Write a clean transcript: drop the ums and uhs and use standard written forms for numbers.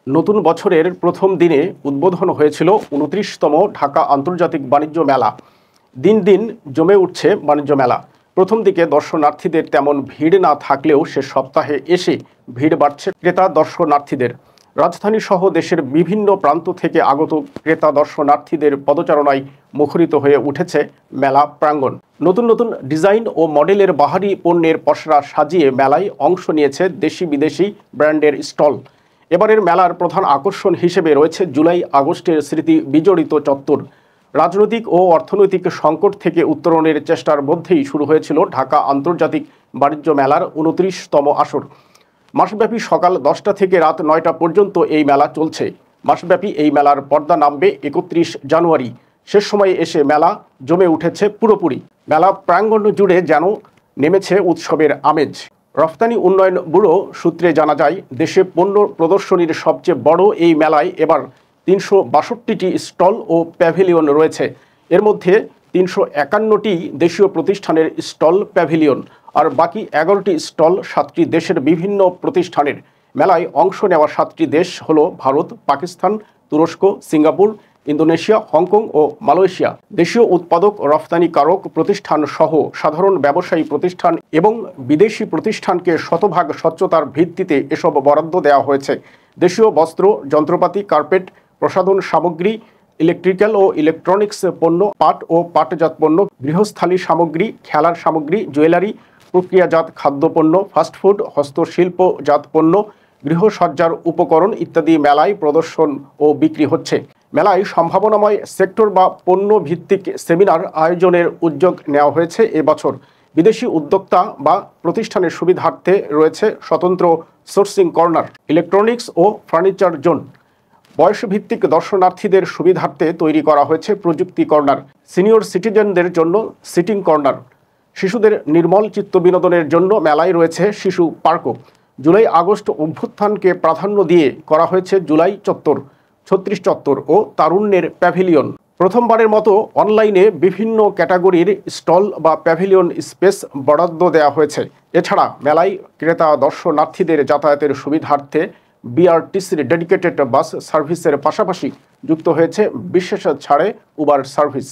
নতুন বছরের প্রথম দিনে উদ্বোধন হয়েছিল ২৯তম ঢাকা আন্তর্জাতিক বাণিজ্য মেলা। দিন দিন জমে উঠছে বাণিজ্য মেলা। প্রথম দিকে দর্শনার্থীদের তেমন ভিড় না থাকলেও শেষ সপ্তাহে এসে ভিড় বাড়ছে ক্রেতা দর্শনার্থীদের। রাজধানী সহ দেশের বিভিন্ন প্রান্ত থেকে আগত ক্রেতা দর্শনার্থীদের পদচারণায় মুখরিত হয়ে উঠেছে মেলা প্রাঙ্গণ। নতুন নতুন ডিজাইন ও মডেলের বাহারি পণ্যের পসরা সাজিয়ে মেলায় অংশ নিয়েছে দেশি বিদেশি ব্র্যান্ডের স্টল। এবারের মেলার প্রধান আকর্ষণ হিসেবে রয়েছে জুলাই আগস্টের স্মৃতি বিজড়িত চত্বর। রাজনৈতিক ও অর্থনৈতিক সংকট থেকে উত্তরণের চেষ্টার মধ্যেই শুরু হয়েছিল ঢাকা আন্তর্জাতিক বাণিজ্য মেলার ২৯তম আসর। মাসব্যাপী সকাল ১০টা থেকে রাত ৯টা পর্যন্ত এই মেলা চলছে। মাসব্যাপী এই মেলার পর্দা নামবে ৩১ জানুয়ারি। শেষ সময়ে এসে মেলা জমে উঠেছে পুরোপুরি। মেলা প্রাঙ্গণ জুড়ে যেন নেমেছে উৎসবের আমেজ। রফতানি উন্নয়ন ব্যুরো সূত্রে জানা যায়, দেশে পণ্য প্রদর্শনীর সবচেয়ে বড় এই মেলায় এবার ৩৬২টি স্টল ও প্যাভিলিয়ন রয়েছে। এর মধ্যে ৩৫১টি দেশীয় প্রতিষ্ঠানের স্টল প্যাভিলিয়ন, আর বাকি ১১টি স্টল ৭টি দেশের বিভিন্ন প্রতিষ্ঠানের। মেলায় অংশ নেওয়া ৭টি দেশ হলো ভারত, পাকিস্তান, তুরস্ক, সিঙ্গাপুর, ইন্দোনেশিয়া, হংকং ও মালয়েশিয়া। দেশীয় উৎপাদক, রফতানিকারক প্রতিষ্ঠান সহ সাধারণ ব্যবসায়ী প্রতিষ্ঠান এবং বিদেশি প্রতিষ্ঠানকে শতভাগ স্বচ্ছতার ভিত্তিতে এসব বরাদ্দ দেওয়া হয়েছে। দেশীয় বস্ত্র, যন্ত্রপাতি, কার্পেট, প্রসাধন সামগ্রী, ইলেকট্রিক্যাল ও ইলেকট্রনিক্স পণ্য, পাট ও পাটজাত পণ্য, গৃহস্থালী সামগ্রী, খেলার সামগ্রী, জুয়েলারি, প্রক্রিয়াজাত খাদ্যপণ্য, ফাস্টফুড, হস্তশিল্পজাত পণ্য, গৃহসজ্জার উপকরণ ইত্যাদি মেলায় প্রদর্শন ও বিক্রি হচ্ছে। মেলায় সম্ভাবনাময় সেক্টর বা পণ্য ভিত্তিক সেমিনার আয়োজনের উদ্যোগ নেওয়া হয়েছে এবছর। বিদেশি উদ্যোক্তা বা প্রতিষ্ঠানের সুবিধার্থে রয়েছে স্বতন্ত্র সোর্সিং কর্নার, ইলেকট্রনিক্স ও ফার্নিচার জোন। বয়সভিত্তিক দর্শনার্থীদের সুবিধার্থে তৈরি করা হয়েছে প্রযুক্তি কর্নার, সিনিয়র সিটিজেনদের জন্য সিটিং কর্নার। শিশুদের নির্মল চিত্ত বিনোদনের জন্য মেলায় রয়েছে শিশু পার্কও। জুলাই আগস্ট অভ্যুত্থানকে প্রাধান্য দিয়ে করা হয়েছে জুলাই চত্বর, ৩৬ চত্বর ও তারুণ্যের প্যাভিলিয়ন। প্রথমবারের মতো অনলাইনে বিভিন্ন ক্যাটাগরির স্টল বা প্যাভিলিয়ন স্পেস বরাদ্দ দেওয়া হয়েছে। এছাড়া মেলায় ক্রেতা দর্শনার্থীদের যাতায়াতের সুবিধার্থে বিআরটিসির ডেডিকেটেড বাস সার্ভিসের পাশাপাশি যুক্ত হয়েছে বিশেষ ছাড়ে উবার সার্ভিস।